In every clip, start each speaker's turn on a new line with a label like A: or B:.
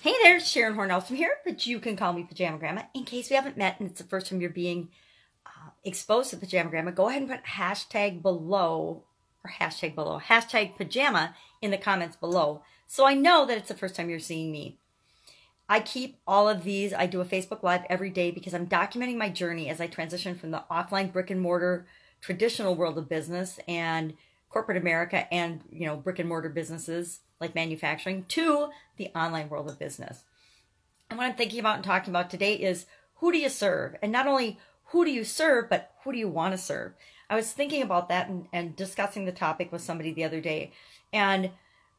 A: Hey there, it's Sharon Horne-Ellstrom here, but you can call me Pajama Grandma. In case we haven't met and it's the first time you're being exposed to Pajama Grandma, go ahead and put hashtag below, or hashtag pajama in the comments below, so I know that it's the first time you're seeing me. I keep all of these. I do a Facebook Live every day because I'm documenting my journey as I transition from the offline brick and mortar traditional world of business and corporate America and, brick and mortar businesses like manufacturing to the online world of business. And what I'm thinking about and talking about today is, who do you serve? And not only who do you serve, but who do you want to serve? I was thinking about that and discussing the topic with somebody the other day. And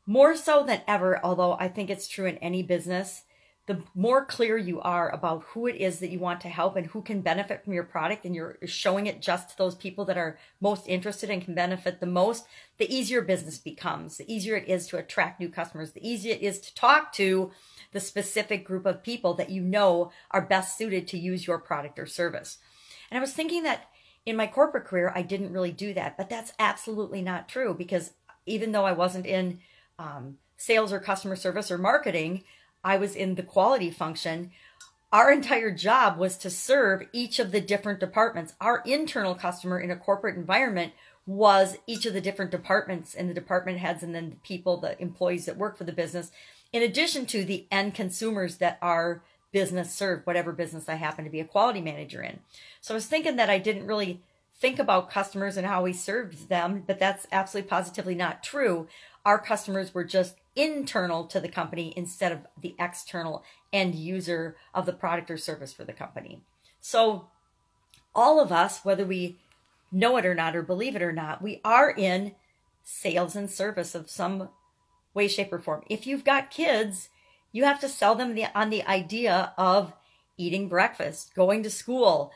A: more so than ever, although I think it's true in any business, the more clear you are about who it is that you want to help and who can benefit from your product, and you're showing it just to those people that are most interested and can benefit the most, the easier business becomes. The easier it is to attract new customers. The easier it is to talk to the specific group of people that you know are best suited to use your product or service. And I was thinking that in my corporate career, I didn't really do that, but that's absolutely not true, because even though I wasn't in sales or customer service or marketing, I was in the quality function. Our entire job was to serve each of the different departments. Our internal customer in a corporate environment was each of the different departments and the department heads, and then the people, the employees that work for the business, in addition to the end consumers that our business served, whatever business I happen to be a quality manager in. So I was thinking that I didn't really think about customers and how we served them, but that's absolutely positively not true. Our customers were just internal to the company instead of the external end user of the product or service for the company. So all of us, whether we know it or not or believe it or not, we are in sales and service of some way, shape, or form. If you've got kids, you have to sell them on the idea of eating breakfast, going to school,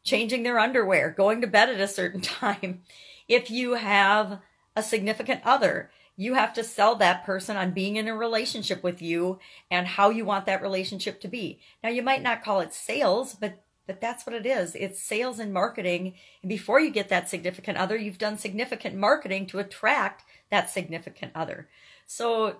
A: changing their underwear, going to bed at a certain time. If you have a significant other, you have to sell that person on being in a relationship with you and how you want that relationship to be. Now, you might not call it sales, but that's what it is. It's sales and marketing. And before you get that significant other, you've done significant marketing to attract that significant other. So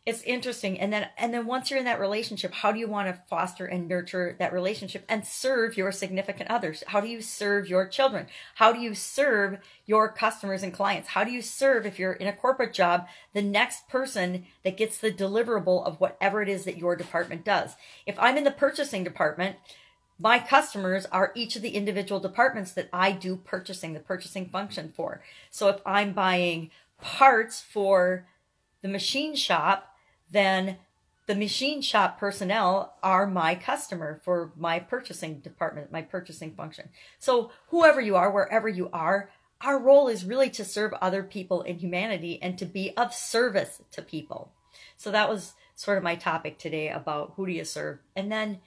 A: it's interesting. And then once you're in that relationship, how do you want to foster and nurture that relationship and serve your significant others? How do you serve your children? How do you serve your customers and clients? How do you serve, if you're in a corporate job, the next person that gets the deliverable of whatever it is that your department does? If I'm in the purchasing department, my customers are each of the individual departments that I do purchasing, the purchasing function for. So if I'm buying parts for the machine shop, then the machine shop personnel are my customer for my purchasing department, my purchasing function. So whoever you are, wherever you are, our role is really to serve other people in humanity and to be of service to people. So that was sort of my topic today about who do you serve. And then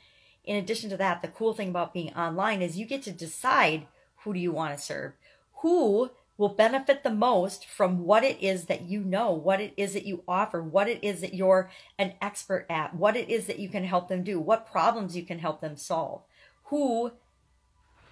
A: in addition to that, the cool thing about being online is you get to decide who do you want to serve, who will benefit the most from what it is that you know, what it is that you offer, what it is that you're an expert at, what it is that you can help them do, what problems you can help them solve. Who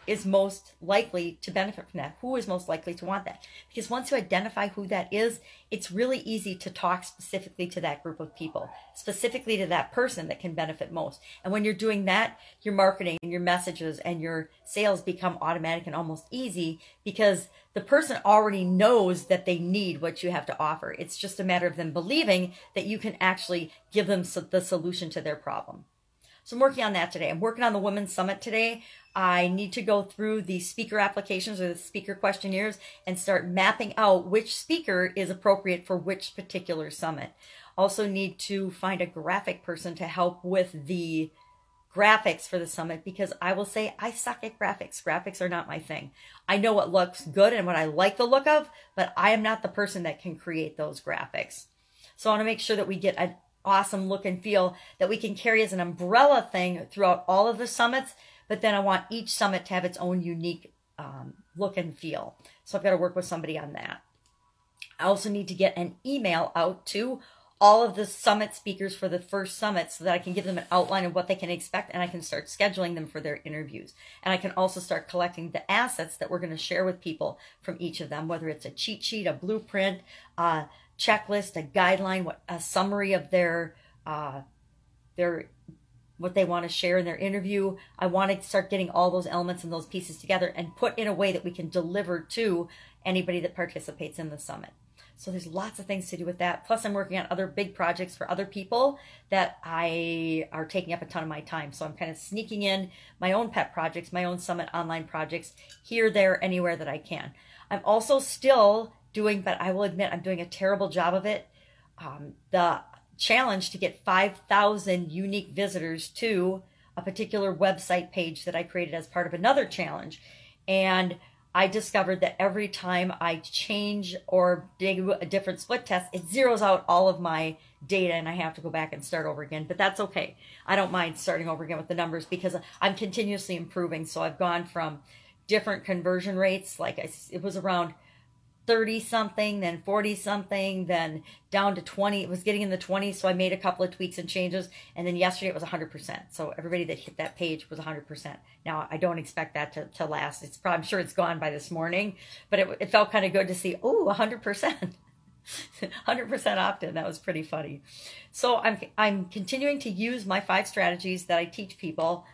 A: is most likely to benefit from that? Who is most likely to want that? Because once you identify who that is, it's really easy to talk specifically to that group of people, specifically to that person that can benefit most. And when you're doing that, your marketing and your messages and your sales become automatic and almost easy, because the person already knows that they need what you have to offer. It's just a matter of them believing that you can actually give them the solution to their problem. So I'm working on that today. I'm working on the Women's Summit today. I need to go through the speaker applications or the speaker questionnaires and start mapping out which speaker is appropriate for which particular summit. Also need to find a graphic person to help with the graphics for the summit, because I will say I suck at graphics. Graphics are not my thing. I know what looks good and what I like the look of, but I am not the person that can create those graphics. So I want to make sure that we get an awesome look and feel that we can carry as an umbrella thing throughout all of the summits, but then I want each summit to have its own unique look and feel. So I've got to work with somebody on that. I also need to get an email out to all of the summit speakers for the first summit so that I can give them an outline of what they can expect, and I can start scheduling them for their interviews. And I can also start collecting the assets that we're going to share with people from each of them, whether it's a cheat sheet, a blueprint, a checklist, a guideline, a summary of their what they want to share in their interview. I want to start getting all those elements and those pieces together and put in a way that we can deliver to anybody that participates in the summit. So there's lots of things to do with that. Plus, I'm working on other big projects for other people that are taking up a ton of my time. So I'm kind of sneaking in my own pet projects, my own summit online projects, here, there, anywhere that I can. I'm also still doing, but I will admit I'm doing a terrible job of it, the challenge to get 5,000 unique visitors to a particular website page that I created as part of another challenge. And I discovered that every time I change or dig a different split test, it zeroes out all of my data and I have to go back and start over again. But that's okay. I don't mind starting over again with the numbers because I'm continuously improving. So I've gone from different conversion rates, it was around 30 something, then 40 something, then down to 20. It was getting in the 20s, so I made a couple of tweaks and changes, and then yesterday it was 100%. So everybody that hit that page was 100%. Now, I don't expect that to last. I'm sure it's gone by this morning, but it felt kind of good to see, 100%. 100% opt-in. That was pretty funny. So I'm continuing to use my 5 strategies that I teach people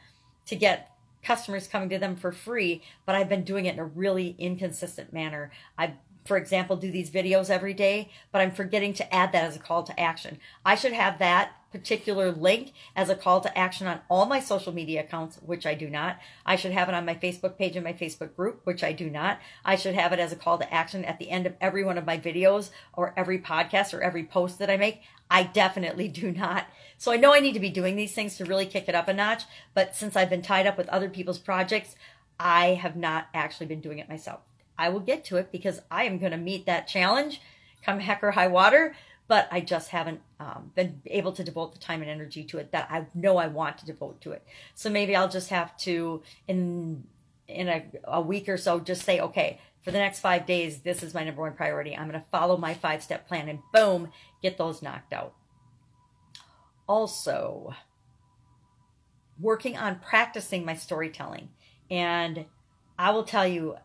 A: to get customers coming to them for free, but I've been doing it in a really inconsistent manner. For example, do these videos every day, but I'm forgetting to add that as a call to action. I should have that particular link as a call to action on all my social media accounts, which I do not. I should have it on my Facebook page and my Facebook group, which I do not. I should have it as a call to action at the end of every one of my videos or every podcast or every post that I make. I definitely do not. So I know I need to be doing these things to really kick it up a notch, but since I've been tied up with other people's projects, I have not actually been doing it myself. I will get to it because I am going to meet that challenge come heck or high water, but I just haven't been able to devote the time and energy to it that I know I want to devote to it. So maybe I'll just have to, in a week or so, just say, okay, for the next 5 days, this is my number 1 priority. I'm going to follow my 5-step plan and boom, get those knocked out. Also, working on practicing my storytelling. And I will tell you,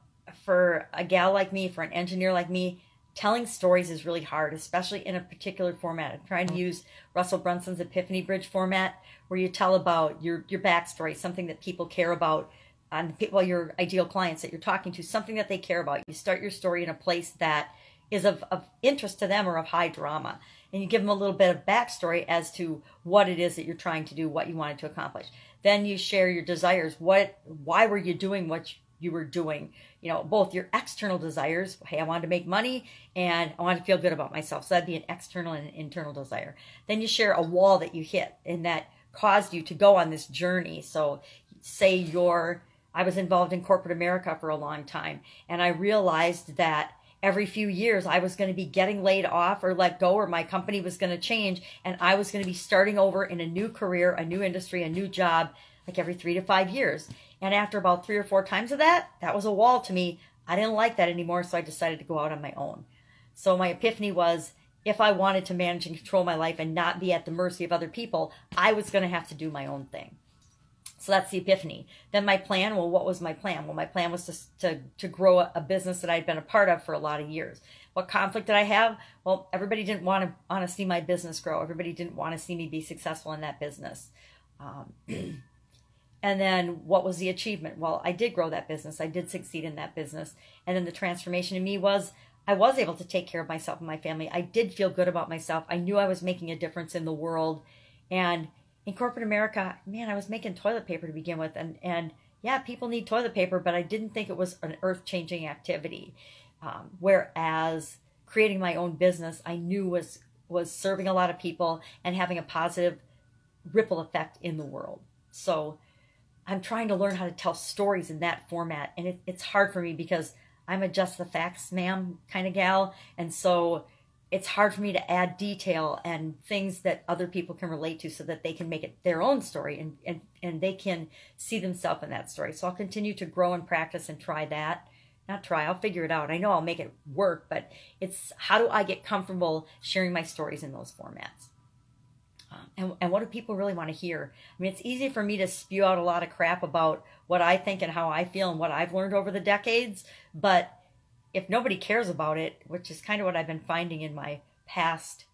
A: for a gal like me, for an engineer like me, telling stories is really hard, especially in a particular format. I'm trying to use Russell Brunson's Epiphany Bridge format, where you tell about your backstory, something that people care about, your ideal clients that you're talking to, something that they care about. You start your story in a place that is of interest to them or of high drama. And you give them a little bit of backstory as to what it is that you're trying to do, what you wanted to accomplish. Then you share your desires. Why were you doing what you were doing? Both your external desires, hey, I wanted to make money and I wanted to feel good about myself. So that'd be an external and an internal desire. Then you share a wall that you hit and that caused you to go on this journey. So say I was involved in corporate America for a long time, and I realized that every few years I was going to be getting laid off or let go, or my company was going to change, and I was going to be starting over in a new career, a new industry, a new job, like every 3 to 5 years. And after about 3 or 4 times of that was a wall to me. I didn't like that anymore, so I decided to go out on my own. So my epiphany was, if I wanted to manage and control my life and not be at the mercy of other people, I was going to have to do my own thing. So that's the epiphany. Then my plan, what was my plan? Well, my plan was to grow a business that I'd been a part of for a lot of years. What conflict did I have? Well, everybody didn't want to see my business grow. Everybody didn't want to see me be successful in that business. And then what was the achievement? Well, I did grow that business. I did succeed in that business. And then the transformation in me was I was able to take care of myself and my family. I did feel good about myself. I knew I was making a difference in the world. And in corporate America, man, I was making toilet paper to begin with. And yeah, people need toilet paper, but I didn't think it was an earth-changing activity. Whereas creating my own business, I knew was serving a lot of people and having a positive ripple effect in the world. So I'm trying to learn how to tell stories in that format. And it's hard for me because I'm a just the facts, ma'am kind of gal. And so it's hard for me to add detail and things that other people can relate to so that they can make it their own story and they can see themselves in that story. So I'll continue to grow and practice and try that. I'll figure it out. I know I'll make it work, but it's how do I get comfortable sharing my stories in those formats? And what do people really want to hear? I mean, it's easy for me to spew out a lot of crap about what I think and how I feel and what I've learned over the decades. But if nobody cares about it, which is kind of what I've been finding in my past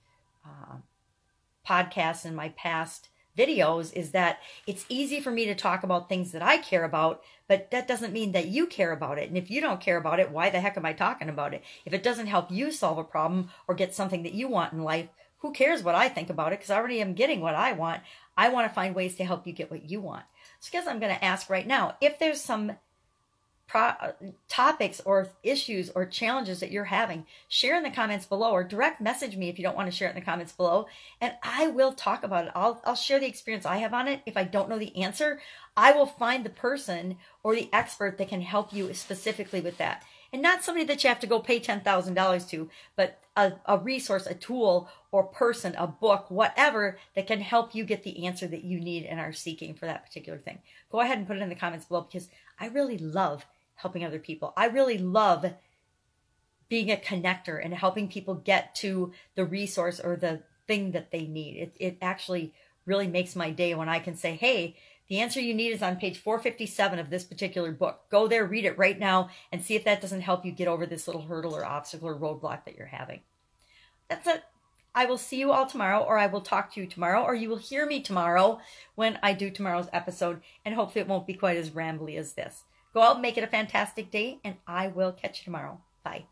A: podcasts and my past videos is that it's easy for me to talk about things that I care about, but that doesn't mean that you care about it. And if you don't care about it, why the heck am I talking about it? If it doesn't help you solve a problem or get something that you want in life, who cares what I think about it? Because I already am getting what I want. I want to find ways to help you get what you want. So guess I'm going to ask right now, if there's some topics or issues or challenges that you're having, share in the comments below, or direct message me if you don't want to share it in the comments below, and I will talk about it. I'll share the experience I have on it. If I don't know the answer, I will find the person or the expert that can help you specifically with that. And not somebody that you have to go pay $10,000 to, but a resource, a tool, or person, a book, whatever, that can help you get the answer that you need and are seeking for that particular thing. Go ahead and put it in the comments below, because I really love helping other people. I really love being a connector and helping people get to the resource or the thing that they need. It actually really makes my day when I can say, hey, the answer you need is on page 457 of this particular book. Go there, read it right now, and see if that doesn't help you get over this little hurdle or obstacle or roadblock that you're having. That's it. I will see you all tomorrow, or I will talk to you tomorrow, or you will hear me tomorrow when I do tomorrow's episode, and hopefully it won't be quite as rambly as this. Go out and make it a fantastic day, and I will catch you tomorrow. Bye.